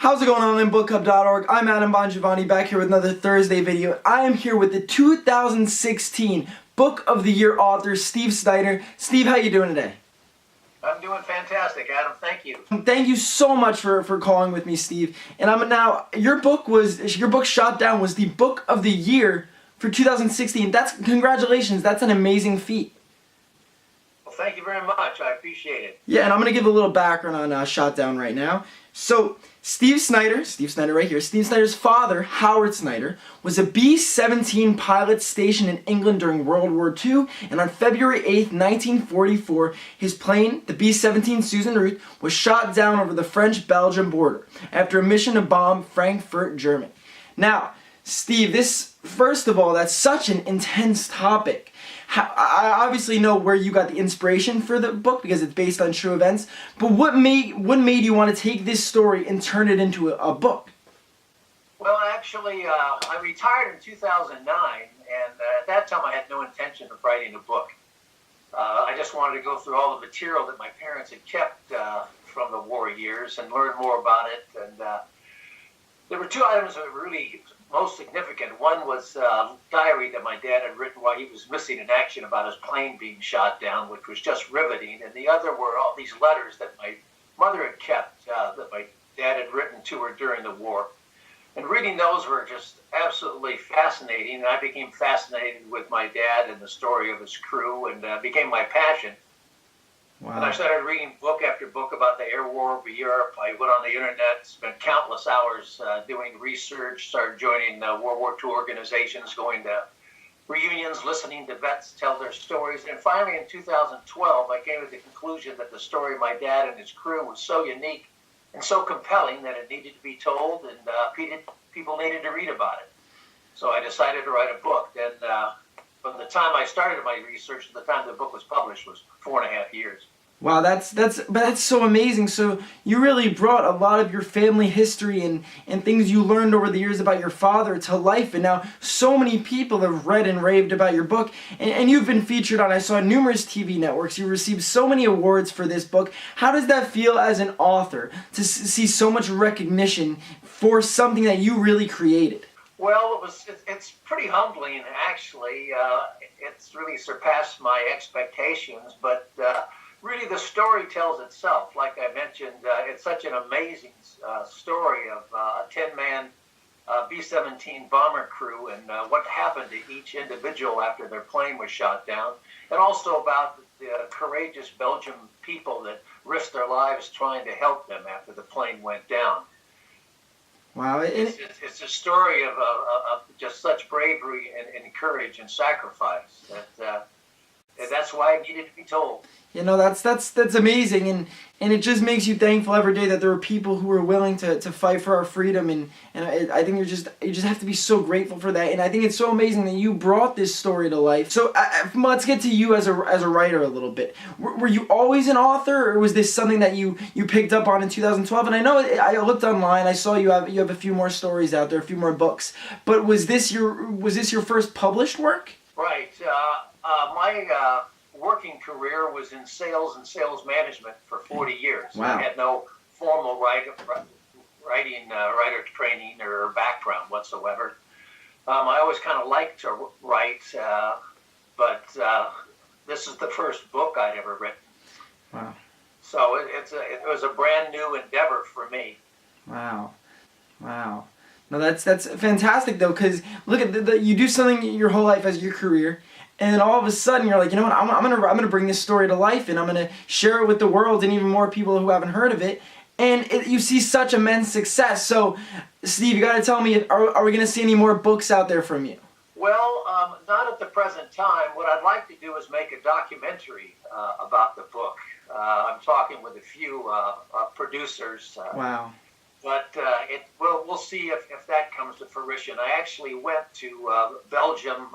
How's it going on BookHub.org? I'm Adam Bongiovanni back here with another Thursday video. I am here with the 2016 Book of the Year author, Steve Snyder. Steve, how you doing today? I'm doing fantastic, Adam. Thank you. Thank you so much for calling with me, Steve. And your book Shot Down was the Book of the Year for 2016. Congratulations. That's an amazing feat. Well, thank you very much. I appreciate it. Yeah, and I'm going to give a little background on Shot Down right now. So, Steve Snyder right here, Steve Snyder's father, Howard Snyder, was a B-17 pilot stationed in England during World War II, and on February 8th, 1944, his plane, the B-17 Susan Ruth, was shot down over the French-Belgian border after a mission to bomb Frankfurt, Germany. Now, Steve, first of all, that's such an intense topic. I obviously know where you got the inspiration for the book because it's based on true events, but what made you want to take this story and turn it into a book? Well, actually, I retired in 2009, and at that time I had no intention of writing a book. I just wanted to go through all the material that my parents had kept from the war years and learn more about it. And there were two items that were really most significant. One was a diary that my dad had written while he was missing in action about his plane being shot down, which was just riveting. And the other were all these letters that my mother had kept that my dad had written to her during the war. And reading those were just absolutely fascinating. And I became fascinated with my dad and the story of his crew, and became my passion. Wow. And I started reading book after book about the air war over Europe. I went on the internet, spent countless hours doing research, started joining World War II organizations, going to reunions, listening to vets tell their stories. And finally, in 2012, I came to the conclusion that the story of my dad and his crew was so unique and so compelling that it needed to be told, and people needed to read about it. So I decided to write a book. And from the time I started my research to the time the book was published was 4.5 years. Wow, that's so amazing. So you really brought a lot of your family history and things you learned over the years about your father to life, and now so many people have read and raved about your book, and you've been featured on, I saw, numerous TV networks. You received so many awards for this book. How does that feel as an author to see so much recognition for something that you really created? Well, it's pretty humbling, actually. It's really surpassed my expectations, but really the story tells itself. Like I mentioned, it's such an amazing story of a 10-man B-17 bomber crew and what happened to each individual after their plane was shot down, and also about the courageous Belgian people that risked their lives trying to help them after the plane went down. Wow. It's a story of just such bravery and courage and sacrifice that that's why it needed to be told. You know, that's amazing, and it just makes you thankful every day that there are people who are willing to fight for our freedom, and I think you just have to be so grateful for that. And I think it's so amazing that you brought this story to life. So let's get to you as a writer a little bit. Were you always an author, or was this something that you picked up on in 2012? And I know I looked online, I saw you have a few more stories out there, a few more books. But was this your first published work? Right. My working career was in sales and sales management for 40 years. Wow. I had no formal writer training or background whatsoever. I always kind of liked to write, but this is the first book I'd ever written. Wow. So it was a brand new endeavor for me. Wow. Wow. No, that's fantastic though, because look at you do something your whole life as your career, and then all of a sudden you're like, you know what, I'm gonna bring this story to life, and I'm gonna share it with the world and even more people who haven't heard of it, and you see such immense success. So, Steve, you got to tell me, are we gonna see any more books out there from you? Well, not at the present time. What I'd like to do is make a documentary about the book. I'm talking with a few producers. Wow. But we'll see if that comes to fruition. I actually went to Belgium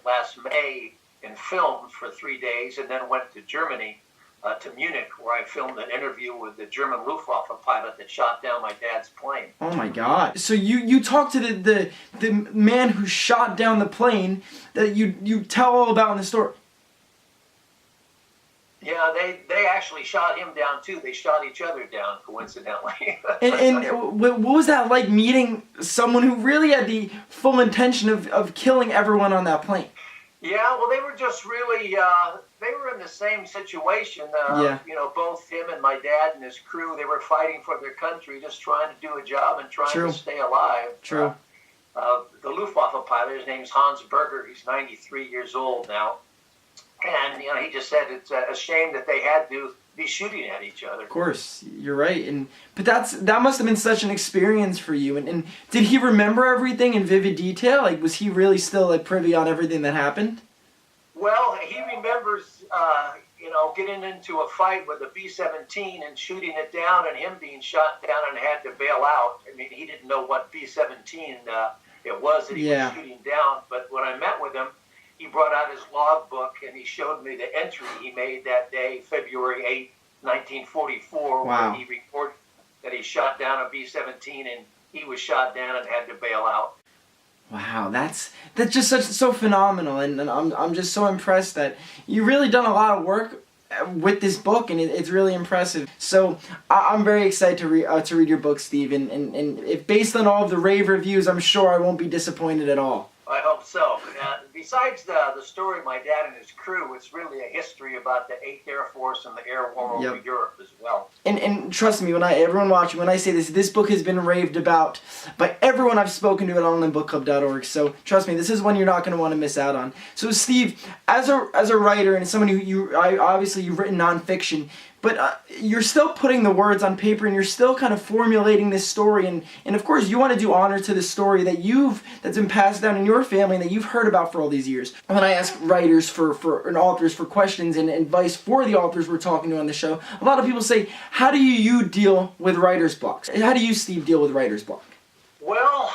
last May and filmed for 3 days, and then went to Germany, to Munich, where I filmed an interview with the German Luftwaffe pilot that shot down my dad's plane. Oh my God! So you talked to the man who shot down the plane that you tell all about in the story. Yeah, they actually shot him down too. They shot each other down, coincidentally. And what was that like, meeting someone who really had the full intention of killing everyone on that plane? Yeah, well, they were just really, they were in the same situation. Yeah. You know, both him and my dad and his crew, they were fighting for their country, just trying to do a job and trying True. to stay alive. True. The Luftwaffe pilot, his name's Hans Berger. He's 93 years old now. And, you know, he just said it's a shame that they had to be shooting at each other. Of course, you're right. But that must have been such an experience for you. And did he remember everything in vivid detail? Like, was he really still like privy on everything that happened? Well, he remembers, you know, getting into a fight with a B-17 and shooting it down, and him being shot down and had to bail out. I mean, he didn't know what B-17 it was that he was shooting down. But when I met with him, he brought out his logbook and he showed me the entry he made that day, February 8, 1944, wow. where he reported that he shot down a B-17 and he was shot down and had to bail out. Wow, that's just so phenomenal, and I'm just so impressed that you really done a lot of work with this book, and it's really impressive. So I'm very excited to read your book, Steve, and if based on all of the rave reviews, I'm sure I won't be disappointed at all. I hope so. Besides the story of my dad and his crew, it's really a history about the 8th Air Force and the air war over Europe as well. And trust me, everyone watching, when I say this book has been raved about by everyone I've spoken to at onlinebookclub.org. So trust me, this is one you're not going to want to miss out on. So Steve, as a writer and someone who obviously you've written nonfiction, but you're still putting the words on paper and you're still kind of formulating this story, and of course you want to do honor to the story that's been passed down in your family and that you've heard about for all these years. When I ask writers and authors for questions and advice for the authors we're talking to on the show, a lot of people say, how do you deal with writer's blocks? How do you, Steve, deal with writer's block? Well,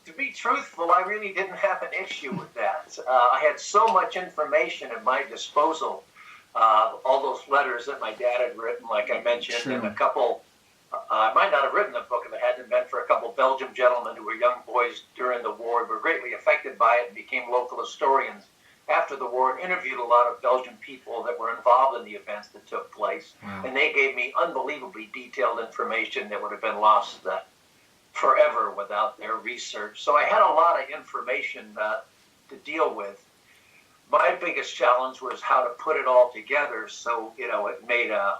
to be truthful, I really didn't have an issue with that. I had so much information at my disposal. All those letters that my dad had written, like I mentioned, and a couple, I might not have written the book if it hadn't been for a couple Belgian gentlemen who were young boys during the war, were greatly affected by it and became local historians after the war, and interviewed a lot of Belgian people that were involved in the events that took place. Wow. And they gave me unbelievably detailed information that would have been lost forever without their research. So I had a lot of information to deal with. My biggest challenge was how to put it all together so, you know, it made a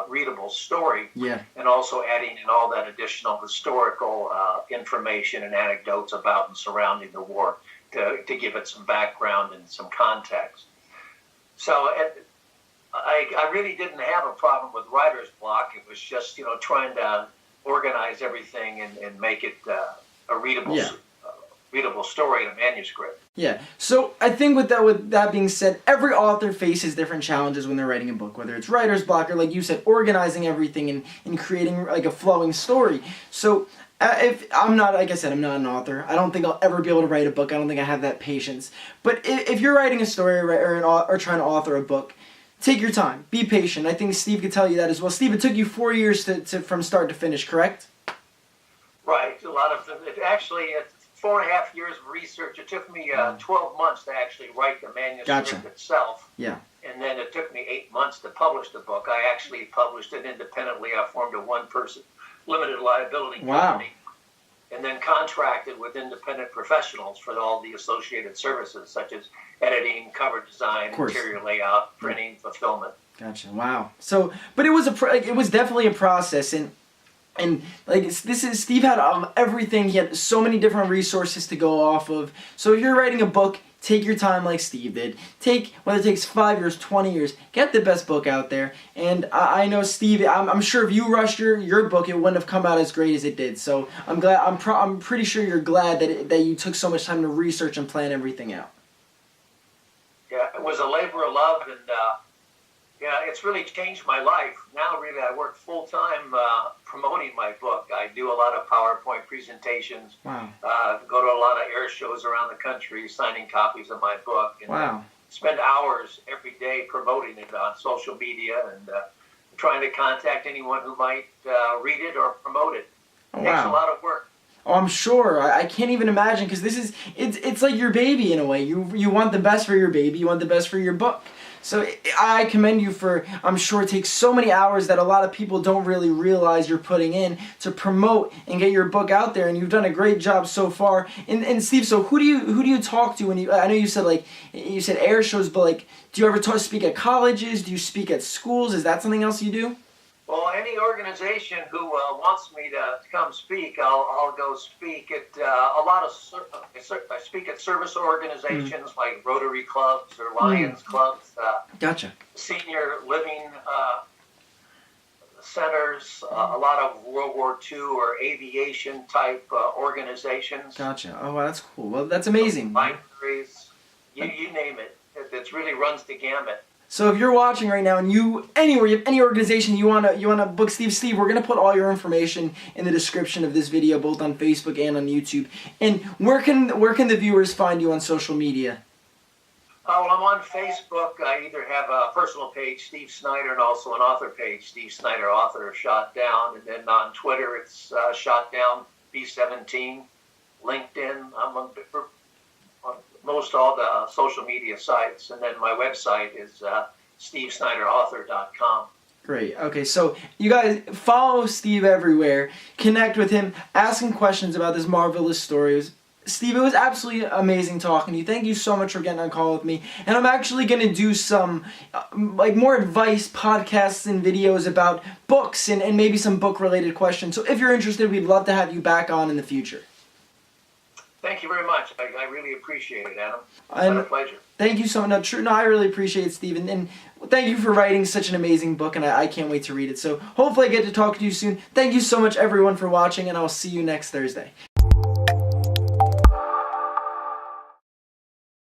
readable story. Yeah. And also adding in all that additional historical information and anecdotes about and surrounding the war to give it some background and some context. So I really didn't have a problem with writer's block. It was just, you know, trying to organize everything and make it a readable readable story in a manuscript. Yeah. So I think with that being said, every author faces different challenges when they're writing a book, whether it's writer's block or, like you said, organizing everything and creating like a flowing story. So if I'm not, like I said, I'm not an author. I don't think I'll ever be able to write a book. I don't think I have that patience. But if you're writing a story or trying to author a book, take your time. Be patient. I think Steve could tell you that as well. Steve, it took you 4 years to from start to finish, correct? Right. A lot of it actually. 4.5 years of research. It took me 12 months to actually write the manuscript itself. Yeah. And then it took me 8 months to publish the book. I actually published it independently. I formed a one-person limited liability company. And then contracted with independent professionals for all the associated services, such as editing, cover design, interior layout, printing, fulfillment. Gotcha. Wow. So, but it was definitely a process, and like Steve had everything. He had so many different resources to go off of. So if you're writing a book, take your time like Steve did. Whether it takes 5 years, 20 years, get the best book out there. And I know Steve, I'm sure if you rushed your book, it wouldn't have come out as great as it did. So I'm glad. I'm pretty sure you're glad that you took so much time to research and plan everything out. Yeah, it was a labor of love, and yeah, it's really changed my life. Now, really, I work full-time promoting my book. I do a lot of PowerPoint presentations. Wow. Go to a lot of air shows around the country, signing copies of my book. And spend hours every day promoting it on social media and trying to contact anyone who might read it or promote it. It takes a lot of work. Oh, I'm sure. I can't even imagine, because it's like your baby in a way. You want the best for your baby. You want the best for your book. So I commend you for, I'm sure it takes so many hours that a lot of people don't really realize you're putting in to promote and get your book out there, and you've done a great job so far. And Steve, so who do you talk to when you, I know you said air shows, but like, do you ever speak at colleges? Do you speak at schools? Is that something else you do? Well, any organization who wants me to come speak, I'll go speak at a lot of. I speak at service organizations like Rotary clubs or Lions clubs. Gotcha. Senior living centers. A lot of World War II or aviation type organizations. Gotcha. Oh, wow, that's cool. Well, that's amazing. Libraries. You name it. It really runs the gamut. So if you're watching right now and you have any organization you wanna book Steve, we're gonna put all your information in the description of this video, both on Facebook and on YouTube. And where can the viewers find you on social media? Well, I'm on Facebook. I either have a personal page, Steve Snyder, and also an author page, Steve Snyder, author, Shot Down. And then on Twitter, it's Shot Down B17. LinkedIn, I'm on most all the social media sites, and then my website is stevesnyderauthor.com. Great. Okay, so you guys follow Steve everywhere, connect with him, ask him questions about this marvelous story. Steve, it was absolutely amazing talking to you. Thank you so much for getting on call with me. And I'm actually going to do some more advice podcasts and videos about books and maybe some book-related questions. So if you're interested, we'd love to have you back on in the future. Thank you very much. I really appreciate it, Adam. It's been a pleasure. Thank you so much. No, I really appreciate it, Steve. And thank you for writing such an amazing book, and I can't wait to read it. So hopefully I get to talk to you soon. Thank you so much, everyone, for watching, and I'll see you next Thursday.